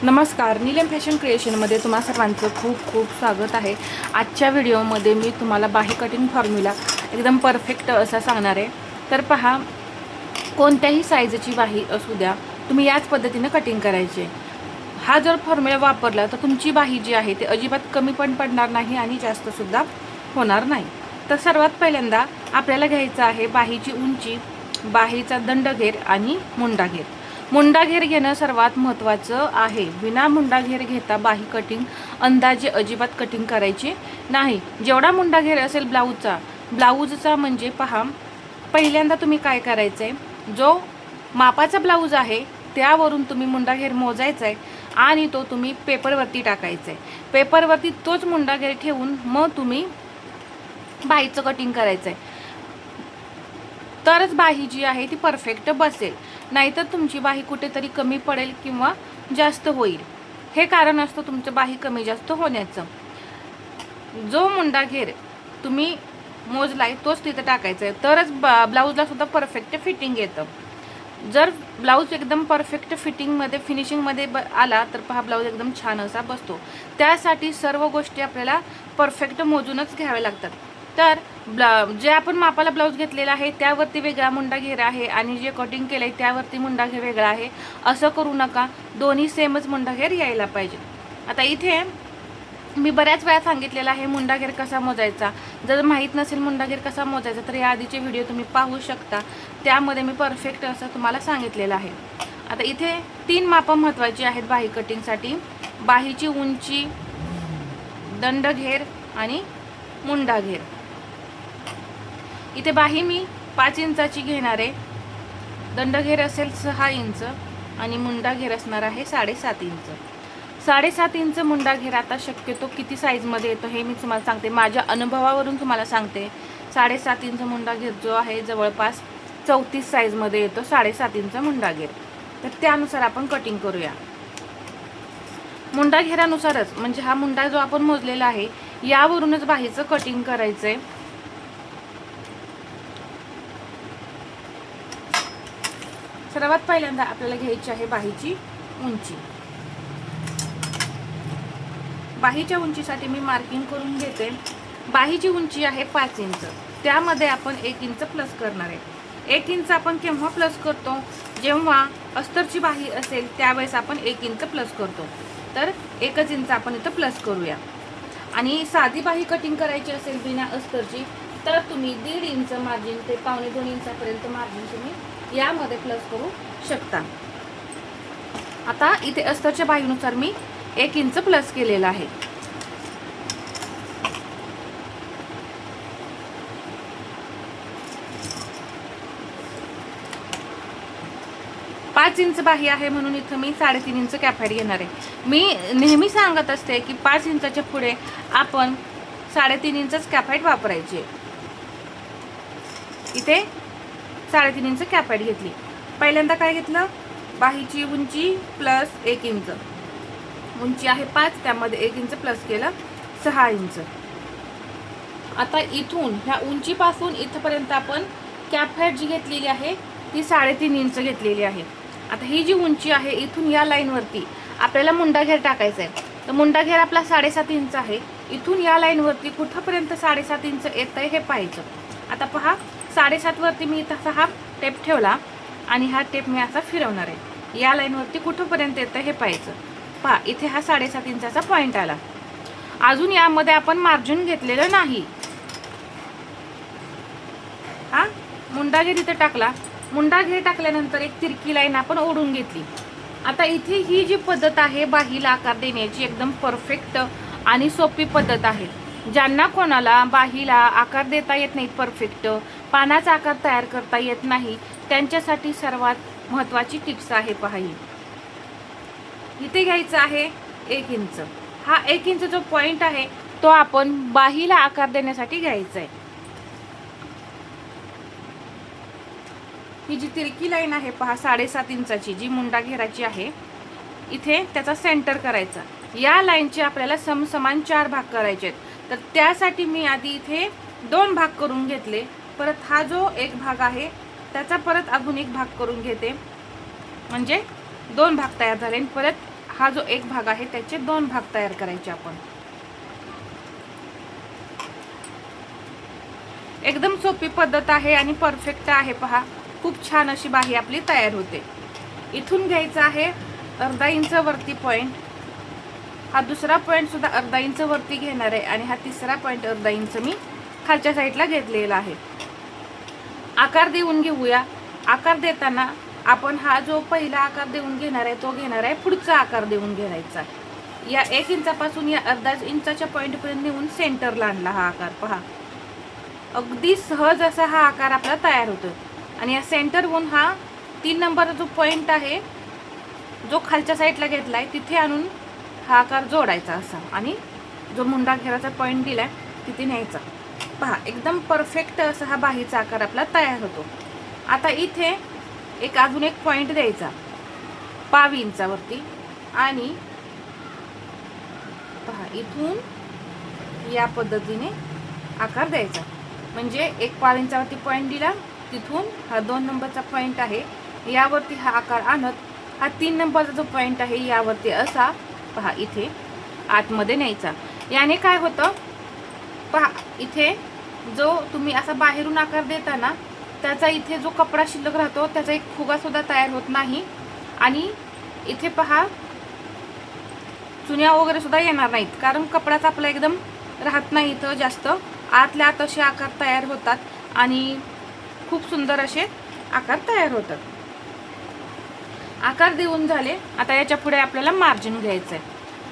नमस्कार, नीलम फॅशन क्रिएशनमध्ये तुम्हा सर्वांचं खूप खूप स्वागत आहे। आजच्या व्हिडिओमध्ये मी तुम्हाला बाही कटिंग फॉर्म्युला एकदम परफेक्ट असा सांगणार आहे। तर पहा, कोणत्याही साईजची बाही असू द्या, तुम्ही याच पद्धतीने कटिंग करायचे। हा जर फॉर्म्युला वापरला तर तुमची बाही जी आहे ते अजिबात कमी पण पडणार नाही आणि जास्त सुद्धा होणार नाही। तर सर्वात पहिल्यांदा आपल्याला घ्यायचं आहे बाहीची उंची, बाहीचा दंडघेर आणि मुंडाघेर। मुंडाघेर घेणं सर्वात महत्त्वाचं आहे। बिना मुंडाघेर घेता बाही कटिंग अंदाजे अजिबात कटिंग करायची नाही। जेवढा मुंडाघेर असेल ब्लाऊजचा म्हणजे पहा, पहिल्यांदा तुम्ही काय करायचं आहे, जो मापाचा ब्लाऊज आहे त्यावरून तुम्ही मुंडाघेर मोजायचा आहे आणि तो तुम्ही पेपरवरती टाकायचा आहे। पेपरवरती तोच मुंडाघेर ठेवून मग तुम्ही बाहीचं कटिंग करायचं आहे, तरच बाही जी आहे ती परफेक्ट बसेल। नाहीतर तुमची बाही कुठेतरी कमी पडेल किंवा जास्त होईल। हे कारण असतं तुमचं बाही कमी जास्त होण्याचं। जो मुंडाघेर तुम्ही मोजलाय तोच तिथे टाकायचा आहे, तरच ब्लाऊजला सुद्धा परफेक्ट फिटिंग येतं। जर ब्लाऊज एकदम परफेक्ट फिटिंगमध्ये फिनिशिंगमध्ये आला तर पहा, ब्लाऊज एकदम छान असा बसतो। त्यासाठी सर्व गोष्टी आपल्याला परफेक्ट मोजूनच घ्याव्या लागतात। तर जे आपण मापाला ब्लाऊज घेतलेला आहे त्यावरती वेगळा मुंडाघेर आहे आणि जे कटिंग केलं आहे त्यावरती मुंडाघेर वेगळा आहे, असं करू नका। दोन्ही सेमच मुंडाघेर यायला पाहिजे। आता इथे मी बऱ्याच वेळा सांगितलेलं आहे मुंडाघेर कसा मोजायचा। जर माहीत नसेल मुंडाघेर कसा मोजायचा तर या आधीचे व्हिडिओ तुम्ही पाहू शकता, त्यामध्ये मी परफेक्ट असं तुम्हाला सांगितलेलं आहे। आता इथे 3 मापं महत्त्वाची आहेत बाही कटिंगसाठी: बाहीची उंची, दंडघेर आणि मुंडाघेर। इथे बाही मी 5 इंचाची घेणार आहे, दंडघेर असेल 6 इंच आणि मुंडाघेर असणार आहे 7.5 इंच। 7.5 इंच मुंडाघेर आता शक्यतो किती साईजमध्ये येतो हे मी तुम्हाला सांगते, माझ्या अनुभवावरून तुम्हाला सांगते। 7.5 इंच मुंडाघेर जो आहे जवळपास 34 साईजमध्ये येतो 7.5 इंच मुंडाघेर। तर त्यानुसार आपण कटिंग करूया। मुंडाघेरानुसारच म्हणजे हा मुंडा जो आपण मोजलेला आहे यावरूनच बाहीचं कटिंग करायचंय। सर्वात पहिल्यांदा आपल्याला घ्यायची आहे बाहीची उंची। बाहीच्या उंचीसाठी मी मार्किंग करून घेते। बाहीची उंची आहे 5 इंच, त्यामध्ये आपण 1 इंच प्लस करणार आहे। 1 इंच आपण केव्हा प्लस करतो, जेव्हा अस्तरची बाही असेल त्यावेळेस आपण 1 इंच प्लस करतो। तर 1 इंच आपण इथं प्लस करूया। आणि साधी बाही कटिंग करायची असेल बिना अस्तरची तर तुम्ही 1.5 इंच मार्जिन ते 1.25 इंचापर्यंत मार्जिन तुम्ही यामध्ये प्लस करू शकता। आता इथे अस्तरच्या बाहीनुसार मी 1 इंच प्लस केलेला आहे। पाच इंच बाही आहे म्हणून इथं मी 3.5 इंच कॅपॅट घेणार आहे। मी नेहमी सांगत असते की 5 इंचाच्या पुढे आपण 3.5 इंचच कॅपॅट वापरायची। इथे 3.5 इंच कॅपॅट घेतली। पहिल्यांदा काय घेतलं, बाहीची उंची प्लस 1 इंच। उंची आहे 5, त्यामध्ये 1 इंच प्लस केलं 6 इंच। आता इथून ह्या उंचीपासून इथपर्यंत आपण कॅपॅट जी घेतलेली आहे ती 3.5 इंच घेतलेली आहे। आता ही जी उंची आहे इथून या लाईनवरती आपल्याला मुंडाघेर टाकायचा आहे। तर मुंडाघेर आपला 7.5 इंच आहे, इथून या लाईनवरती कुठपर्यंत 7.5 इंच येत आहे हे पाहायचं। आता पहा, 7.5 वरती मी इथं हा टेप ठेवला आणि हा टेप मी असा फिरवणार आहे। या लाईनवरती कुठपर्यंत येतं हे पाहायचं। पहा, इथे हा 7.5 इंचाचा पॉईंट आला। अजून यामध्ये आपण मार्जिन घेतलेलं नाही। हा मुंडाघेर इथे टाकला, मुंडाघेर टाकल्यानंतर एक तिरकी लाईन आपण ओढून घेतली। आता इथे ही जी पद्धत आहे बाहीला आकार देण्याची एकदम परफेक्ट आणि सोपी पद्धत आहे। ज्यांना कोणाला बाहीला आकार देता येत नाही परफेक्ट, पानाचा आकार तयार करता येत नाही, त्यांच्यासाठी सर्वात महत्त्वाची टिप्स आहे। पहा, इथे घ्यायचं आहे 1 इंच। हा 1 इंच जो पॉईंट आहे तो आपण बाहीला आकार देण्यासाठी घ्यायचा आहे। ही जी तिरकी लाईन आहे पहा 7.5 इंचाची जी मुंडाघेराची आहे, इथे त्याचा सेंटर करायचा। या लाईनचे आपल्याला समसमान 4 भाग करायचे आहेत। तर त्यासाठी मी आधी इथे 2 भाग करून घेतले, परत हा जो एक भाग आहे त्याचा परत अजून एक भाग करून घेते, म्हणजे 2 भाग तयार झाले। परत हा जो एक भाग आहे त्याचे 2 भाग तयार करायचे आपण. एकदम सोपी पद्धत आहे आणि परफेक्ट आहे. पहा, खूप छान अशी बाही आपली तयार होते. इथून घ्यायचा आहे अर्धा इंच वरती पॉइंट. हा दुसरा पॉइंट सुद्धा अर्धा इंच वरती घेणार आहे आणि हा तिसरा पॉइंट अर्धा इंच मी खालच्या साईडला घेतलेला आहे. आकार देऊन घेऊया. आकार देताना आपण हा जो पहिला आकार देऊन घेणार आहे तो घेणार आहे पुढचा आकार देऊन घ्यायचा. या 1 इंचापासून या अर्धा इंचाच्या पॉइंट पर्यंत नेऊन सेंटरला आणला हा आकार. पहा, अगदी सहज असा हा आकार आपला तयार होतो. आणि या सेंटरहून हा 3 नंबरचा जो पॉइंट आहे जो खालच्या साईडला घेतलाय तिथे आणून हा आकार जोडायचा असा आणि जो मुंडा घेराचा पॉइंट दिलाय तिथे न्यायचा. पहा, एकदम परफेक्ट असा हा बाहीचा आकार आपला तयार होतो. आता इथे अजून एक पॉइंट द्यायचा 1/2 इंचावरती आणि पहा इथून या पद्धतीने आकार द्यायचा. म्हणजे 1/2 इंचावरती पॉइंट दिला, तिथून हा 2 नंबरचा पॉइंट आहे यावरती हा आकार आणत हा 3 नंबरचा जो पॉइंट आहे यावरती असा पहा इथे आतमध्ये न्यायचा. याने काय होतं, पहा इथे जो तुम्ही असा बाहेरून आकार देता ना त्याचा इथे जो कपडा शिल्लक राहतो त्याचा एक फुगा सुद्धा तयार होत नाही. आणि इथे पहा चुन्या वगैरे सुद्धा येणार नाहीत, कारण कपडाच आपला एकदम राहत नाही इथं जास्त. आतल्या आत असे आकार तयार होतात आणि खूप सुंदर असे आकार तयार होतात. आकार देऊन झाले. आता याच्या पुढे आपल्याला मार्जिन घ्यायचं आहे.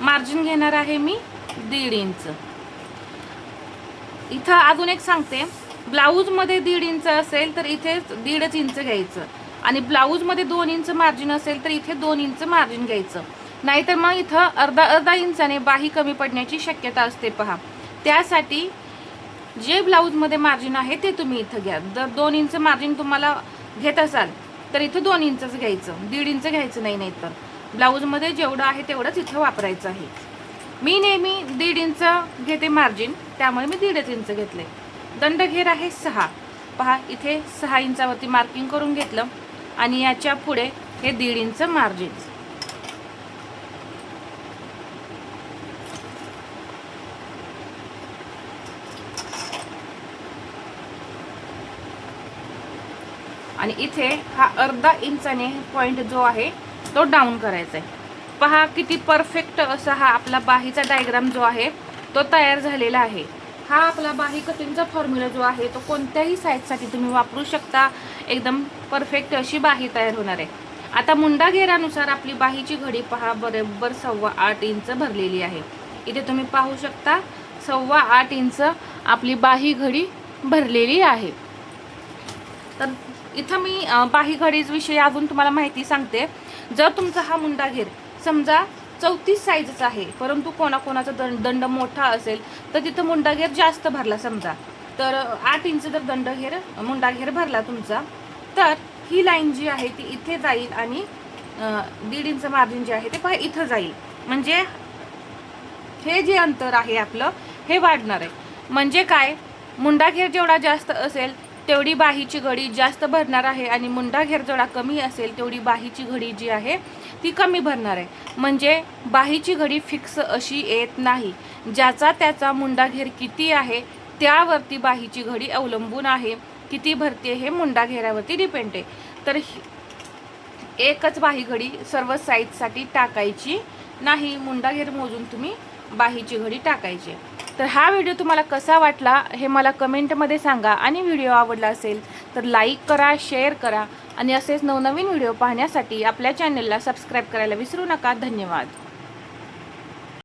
मार्जिन घेणार आहे मी 1.5 इंच. इथं अजून एक सांगते, ब्लाऊजमध्ये 1.5 इंच असेल तर इथे 1.5 इंच घ्यायचं आणि ब्लाऊजमध्ये 2 इंच मार्जिन असेल तर इथे 2 इंच मार्जिन घ्यायचं. नाहीतर मग इथं अर्धा इंचाने बाही कमी पडण्याची शक्यता असते. पहा, त्यासाठी जे ब्लाऊजमध्ये मार्जिन आहे ते तुम्ही इथं घ्या. जर 2 इंच मार्जिन तुम्हाला घेत असाल तर इथं 2 इंचच घ्यायचं, 1.5 इंच घ्यायचं नाही. नाहीतर ब्लाऊजमध्ये जेवढं आहे तेवढंच इथं वापरायचं आहे. मी नेहमी 1.5 इंच घेते मार्जिन, त्यामुळे मी 1.5 इंच घेतले. दंडघेर आहे 6. पहा, इथे 6 इंचावरती मार्किंग करून घेतलं आणि याच्या पुढे हे 1.5 इंच मार्जिन. आणि इथे हा अर्धा इंचाने पॉइंट जो आहे तो डाऊन करायचा आहे. पहा, किती परफेक्ट असा हा आपला बाहीचा डायग्राम जो आहे तो तयार झालेला आहे. हा आपला बाही कटिंगचा फॉर्म्युला जो आहे तो कोणत्याही साईजसाठी तुम्ही वापरू शकता. एकदम परफेक्ट अशी बाही तयार होणार आहे. आता मुंडा घेरानुसार आपली बाहीची घडी पहा बरोबर 8.25 इंच भरलेली आहे. इथे तुम्ही पाहू शकता 8.25 इंच आपली बाही घडी भरलेली आहे. तर इथं मी बाही घडीविषयी अजून तुम्हाला माहिती सांगते. जर तुमचा हा मुंडा घेर समजा 34 साईजचा आहे, परंतु कोणाकोणाचा दंड मोठा असेल तर तिथं मुंडा घेर जास्त भरला समजा, तर 8 इंच जर मुंडा घेर भरला तुमचा, तर ही लाईन जी आहे ती इथे जाईल आणि 1.5 इंच मार्जिन जे आहे ते पहा इथं जाईल. म्हणजे हे जे अंतर आहे आपलं हे वाढणार आहे. म्हणजे काय, मुंडा घेर जेवढा जास्त असेल तेवढी बाहीची घडी जास्त भरणार आहे आणि मुंडा घेर जेवढा कमी असेल तेवढी बाहीची घडी जी आहे ती कमी भरणार आहे. म्हणजे बाहीची घडी फिक्स अशी येत नाही. ज्याचा त्याचा मुंडा घेर किती आहे त्यावरती बाहीची घडी अवलंबून आहे. किती भरते हे मुंडा घेरावरती डिपेंड आहे. तर एकच बाही घडी सर्व साईजसाठी टाकायची नाही. मुंडा घेर मोजून तुम्ही बाहीची घडी टाकायची. तर हा व्हिडिओ तुम्हाला कसा वाटला हे मला कमेंटमध्ये सांगा आणि व्हिडिओ आवडला असेल तर लाईक करा, शेअर करा आणि असेच नवनवीन व्हिडिओ पाहण्यासाठी आपल्या चॅनलला सबस्क्राईब करायला विसरू नका. धन्यवाद.